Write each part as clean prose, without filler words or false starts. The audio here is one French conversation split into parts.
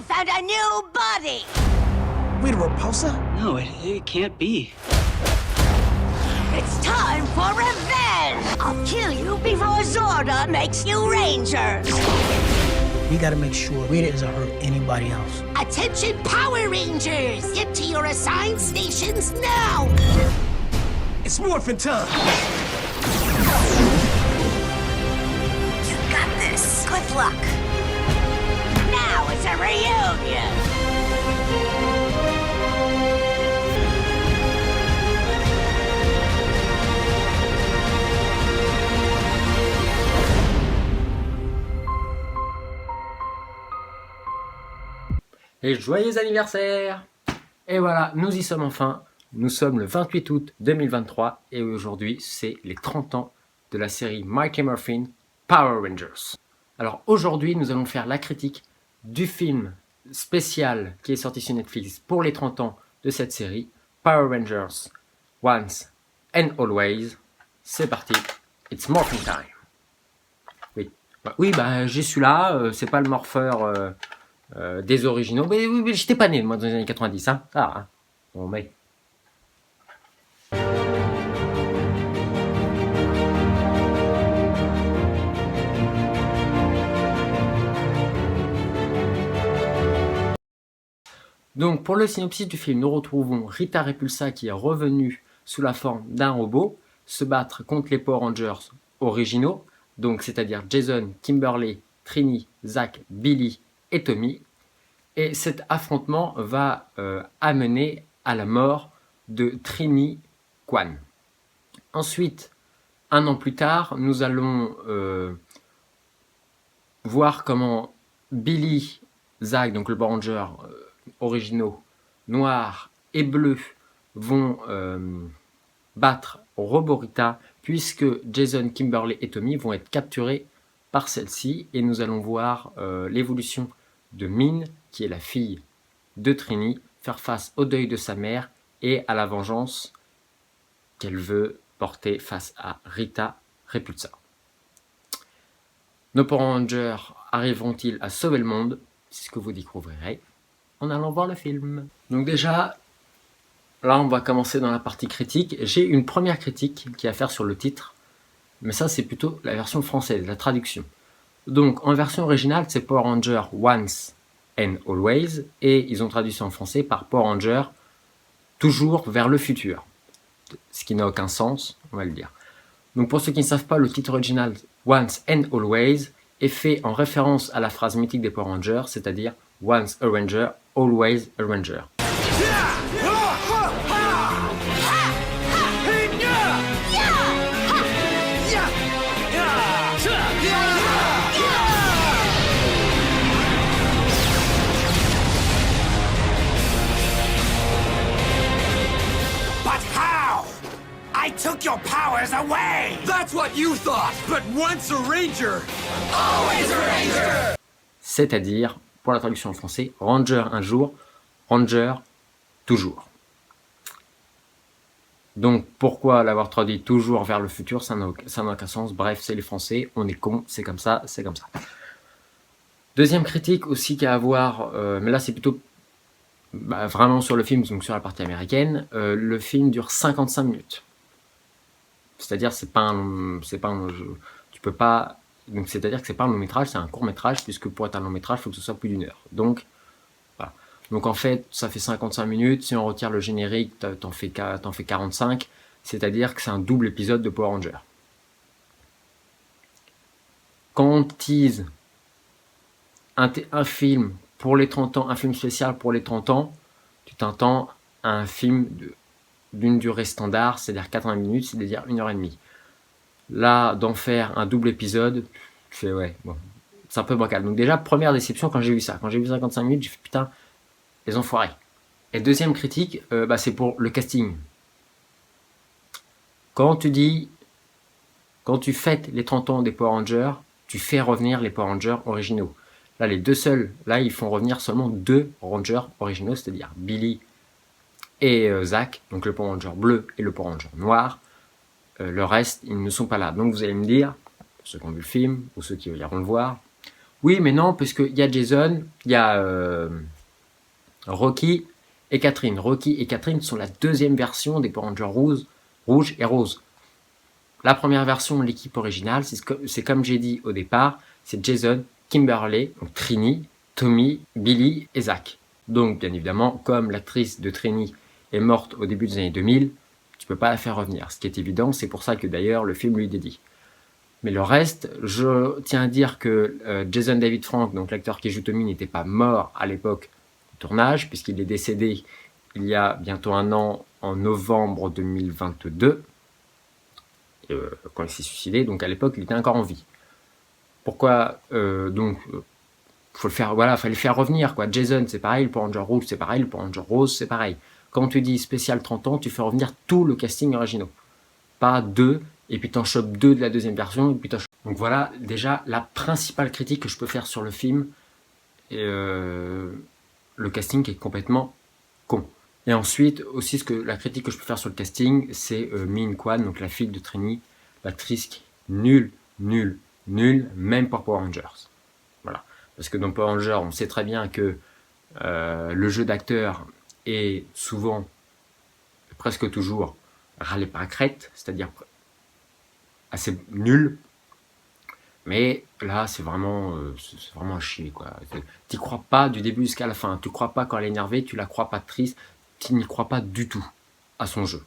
I found a new body! Wait, a repulsor? No, it can't be. It's time for revenge! I'll kill you before Zorda makes you Rangers! We gotta make sure Rita doesn't hurt anybody else. Attention Power Rangers! Get to your assigned stations now! It's morphin' time! You got this! Good luck! Now it's a reunion! Et joyeux anniversaire! Et voilà, nous y sommes enfin. Nous sommes le 28 août 2023 et aujourd'hui c'est les 30 ans de la série Mighty Morphin Power Rangers. Alors aujourd'hui nous allons faire la critique du film spécial qui est sorti sur Netflix pour les 30 ans de cette série, Power Rangers Once and Always. C'est parti, it's Morphin Time. Oui, j'ai celui-là, c'est pas le morpheur des originaux, mais oui, mais j'étais pas né moi dans les années 90, hein. Ah, hein. Bon mec. Donc pour le synopsis du film, nous retrouvons Rita Repulsa qui est revenue sous la forme d'un robot, se battre contre les Power Rangers originaux, donc c'est-à-dire Jason, Kimberly, Trini, Zach, Billy et Tommy. Et cet affrontement va amener à la mort de Trini Kwan. Ensuite, un an plus tard, nous allons voir comment Billy, Zach, donc le Power Ranger originaux, noirs et bleus, vont battre Roborita, puisque Jason, Kimberly et Tommy vont être capturés par celle-ci. Et nous allons voir l'évolution de Min, qui est la fille de Trini, faire face au deuil de sa mère et à la vengeance qu'elle veut porter face à Rita Repulsa. Nos Power Rangers arriveront-ils à sauver le monde? C'est ce que vous découvrirez en allant voir le film. Donc déjà, là on va commencer dans la partie critique. J'ai une première critique qui est à faire sur le titre, mais ça c'est plutôt la version française, la traduction. Donc en version originale c'est Power Ranger Once and Always, et ils ont traduit ça en français par Power Ranger toujours vers le futur, ce qui n'a aucun sens, on va le dire. Donc pour ceux qui ne savent pas, le titre original Once and Always est fait en référence à la phrase mythique des Power Rangers, c'est-à-dire Once a Ranger, always a Ranger. I took your powers away! That's what you thought! But once a Ranger, always a Ranger! C'est-à-dire, pour la traduction en français, Ranger un jour, Ranger toujours. Donc pourquoi l'avoir traduit toujours vers le futur, ça n'a aucun sens. Bref, c'est les Français, on est cons, c'est comme ça, c'est comme ça. Deuxième critique aussi qu'il y a à avoir, mais là c'est plutôt vraiment sur le film, donc sur la partie américaine, le film dure 55 minutes. C'est-à-dire tu peux pas, donc c'est-à-dire que c'est pas un long métrage, c'est un court métrage, puisque pour être un long métrage, il faut que ce soit plus d'une heure. Donc voilà. Donc en fait, ça fait 55 minutes. Si on retire le générique, t'en fais 45. C'est-à-dire que c'est un double épisode de Power Ranger. Quand on tease un film pour les 30 ans, un film spécial pour les 30 ans, tu t'entends à un film d'une durée standard, c'est-à-dire 80 minutes, c'est-à-dire 1h30. Là, d'en faire un double épisode, c'est un peu bancal. Donc déjà, première déception quand j'ai vu ça. Quand j'ai vu 55 minutes, j'ai fait putain, les enfoirés. Et deuxième critique, c'est pour le casting. Quand tu fêtes les 30 ans des Power Rangers, tu fais revenir les Power Rangers originaux. Là, les deux seuls, là, ils font revenir seulement 2 Rangers originaux, c'est-à-dire Billy et Zach, donc le Power Ranger bleu et le Power Ranger noir. Le reste, ils ne sont pas là. Donc vous allez me dire, pour ceux qui ont vu le film, ou ceux qui iront le voir, Oui, mais non, parce qu'il y a Jason, il y a Rocky et Catherine. Rocky et Catherine sont la deuxième version des Power Rangers rouge et rose. La première version, l'équipe originale, c'est comme j'ai dit au départ, c'est Jason, Kimberly, donc Trini, Tommy, Billy et Zach. Donc, bien évidemment, comme l'actrice de Trini est morte au début des années 2000, tu peux pas la faire revenir. Ce qui est évident, c'est pour ça que d'ailleurs le film lui dédie. Mais le reste, je tiens à dire que Jason David Frank, donc l'acteur qui joue Tommy, n'était pas mort à l'époque du tournage, puisqu'il est décédé il y a bientôt un an, en novembre 2022, quand il s'est suicidé. Donc à l'époque, il était encore en vie. Pourquoi faut le faire, voilà, fallait le faire revenir, quoi. Jason, c'est pareil, le Power Ranger rouge, c'est pareil, le Power Ranger rose, c'est pareil. Quand tu dis spécial 30 ans, tu fais revenir tout le casting original. Pas deux, et puis t'en chopes deux de la deuxième version, et puis Donc voilà, déjà, la principale critique que je peux faire sur le film, le casting est complètement con. Et ensuite, aussi, la critique que je peux faire sur le casting, c'est Min Kwan, donc la fille de Trini, l'actrice qui est nulle, même pour Power Rangers. Voilà. Parce que dans Power Rangers, on sait très bien que le jeu d'acteur est souvent, presque toujours, râlé par la crête, c'est-à-dire assez nul. Mais là, c'est vraiment à chier, quoi. T'y crois pas du début jusqu'à la fin. Tu crois pas quand elle est énervée, tu la crois pas triste, tu n'y crois pas du tout à son jeu.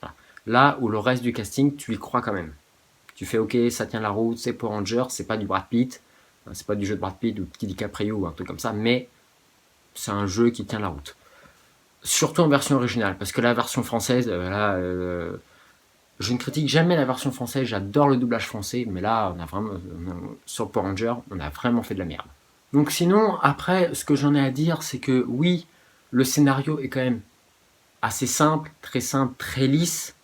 Voilà. Là où le reste du casting, tu y crois quand même. Tu fais ok, ça tient la route, c'est Power Rangers, c'est pas du Brad Pitt, c'est pas du jeu de Brad Pitt ou de Kid DiCaprio ou un truc comme ça, mais c'est un jeu qui tient la route. Surtout en version originale, parce que la version française, je ne critique jamais la version française, j'adore le doublage français, mais là, sur Power Rangers, on a vraiment fait de la merde. Donc sinon, après, ce que j'en ai à dire, c'est que oui, le scénario est quand même assez simple, très lisse.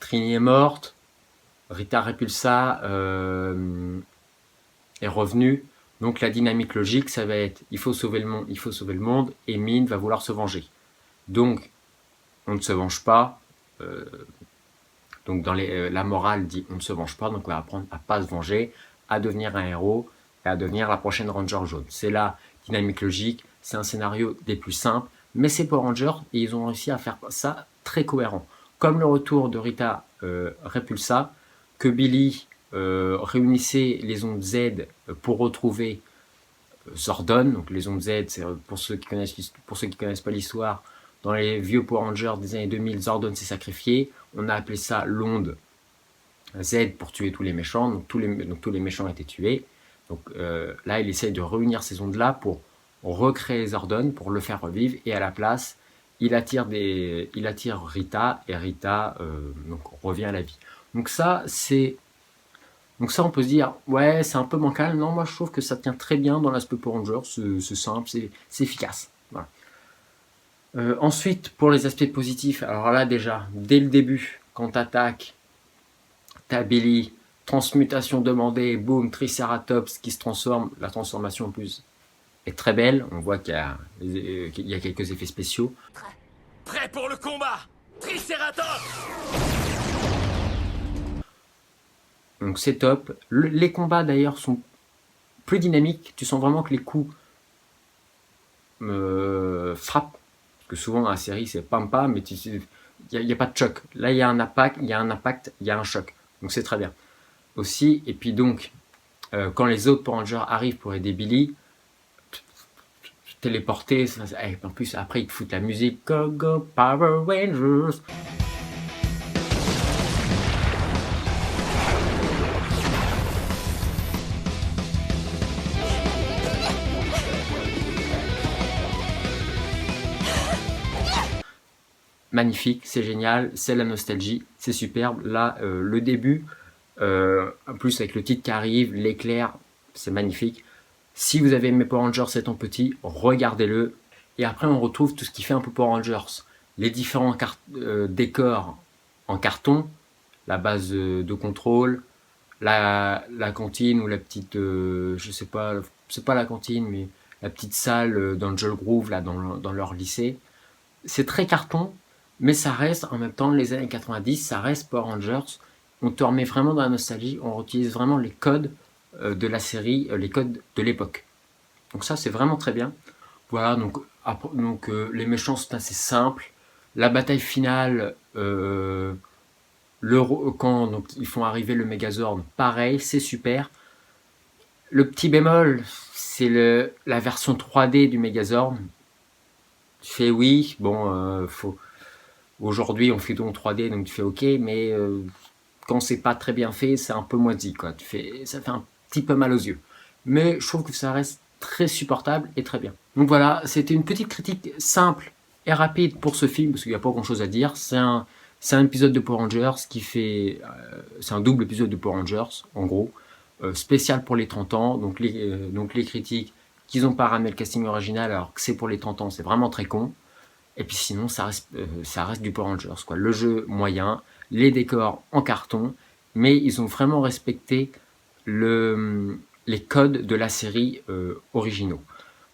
Trini est morte, Rita Repulsa est revenue, donc la dynamique logique, ça va être il faut sauver le monde, et Min va vouloir se venger. Donc, on ne se venge pas. Donc la morale dit on ne se venge pas, donc on va apprendre à pas se venger, à devenir un héros et à devenir la prochaine Ranger jaune. C'est la dynamique logique, c'est un scénario des plus simples, mais c'est Power Rangers et ils ont réussi à faire ça très cohérent. Comme le retour de Rita Repulsa, que Billy réunissait les ondes Z pour retrouver Zordon. Donc les ondes Z, c'est pour ceux qui connaissent pas l'histoire. Dans les vieux Power Rangers des années 2000, Zordon s'est sacrifié. On a appelé ça l'onde Z pour tuer tous les méchants. Donc tous les méchants étaient tués. Donc là, il essaye de réunir ces ondes-là pour recréer Zordon, pour le faire revivre. Et à la place, il attire Rita. Et Rita donc, revient à la vie. Donc ça, on peut se dire, ouais, c'est un peu bancal. Non, moi, je trouve que ça tient très bien dans l'aspect Power Rangers. C'est simple, c'est efficace. Voilà. Ensuite, pour les aspects positifs, alors là déjà, dès le début, quand t'attaques, t'as Billy, transmutation demandée, boum, Triceratops qui se transforme, la transformation en plus est très belle, on voit qu'il y a quelques effets spéciaux. Prêt pour le combat, Triceratops! Donc c'est top. Les combats d'ailleurs sont plus dynamiques, tu sens vraiment que les coups frappent. Que souvent dans la série c'est pam pam, mais il n'y a pas de choc. Là il y a un impact, il y a un choc. Donc c'est très bien. Aussi, et puis donc, quand les autres Power Rangers arrivent pour aider Billy, téléporter, en plus après ils te foutent la musique, Go Go Power Rangers. Magnifique, c'est génial, c'est la nostalgie, c'est superbe. Là, le début, en plus avec le titre qui arrive, l'éclair, c'est magnifique. Si vous avez aimé Power Rangers étant petit, regardez-le. Et après, on retrouve tout ce qui fait un peu Power Rangers. Les différents décors en carton, la base de contrôle, la cantine ou la petite, je sais pas, c'est pas la cantine, mais la petite salle dans Jungle Groove, là, dans leur lycée. C'est très carton. Mais ça reste, en même temps, les années 90, ça reste Power Rangers. On te remet vraiment dans la nostalgie, on utilise vraiment les codes de la série, les codes de l'époque. Donc ça, c'est vraiment très bien. Voilà, donc les méchants, c'est assez simple. La bataille finale, quand donc, ils font arriver le Megazord, pareil, c'est super. Le petit bémol, c'est la version 3D du Megazord. Tu fais oui, bon, aujourd'hui on fait donc 3D, donc tu fais ok, mais quand c'est pas très bien fait, c'est un peu moisi, quoi. Ça fait un petit peu mal aux yeux. Mais je trouve que ça reste très supportable et très bien. Donc voilà, c'était une petite critique simple et rapide pour ce film, parce qu'il n'y a pas grand chose à dire. C'est un épisode de Power Rangers c'est un double épisode de Power Rangers, en gros, spécial pour les 30 ans. Donc les critiques qu'ils n'ont pas ramené le casting original alors que c'est pour les 30 ans, c'est vraiment très con. Et puis sinon, ça reste du Power Rangers, quoi. Le jeu moyen, les décors en carton, mais ils ont vraiment respecté les codes de la série originaux.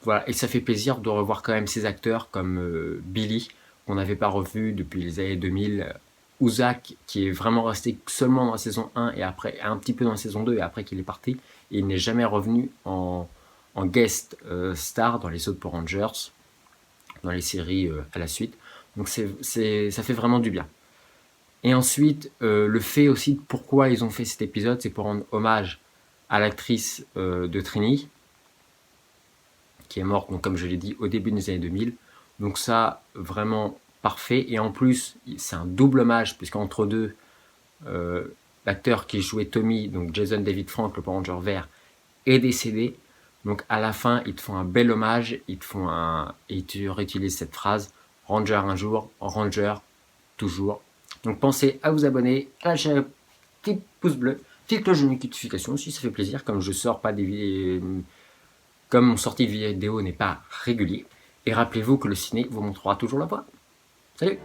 Voilà, et ça fait plaisir de revoir quand même ces acteurs comme Billy, qu'on n'avait pas revu depuis les années 2000, Uzak, qui est vraiment resté seulement dans la saison 1 et après un petit peu dans la saison 2 et après qu'il est parti, et il n'est jamais revenu en guest star dans les autres Power Rangers, dans les séries à la suite. Donc ça fait vraiment du bien. Et ensuite, le fait aussi de pourquoi ils ont fait cet épisode, c'est pour rendre hommage à l'actrice de Trini, qui est morte, donc, comme je l'ai dit, au début des années 2000. Donc ça, vraiment parfait. Et en plus, c'est un double hommage, puisqu'entre deux, l'acteur qui jouait Tommy, donc Jason David Frank, le Power Ranger vert, est décédé. Donc à la fin, ils te font un bel hommage, et tu réutilises cette phrase, Ranger un jour, Ranger toujours. Donc pensez à vous abonner, à lâcher un petit pouce bleu, petite cloche de notification si ça fait plaisir, comme je sors pas des vidéos, comme mon sortie de vidéo n'est pas régulier. Et rappelez-vous que le ciné vous montrera toujours la voie. Salut!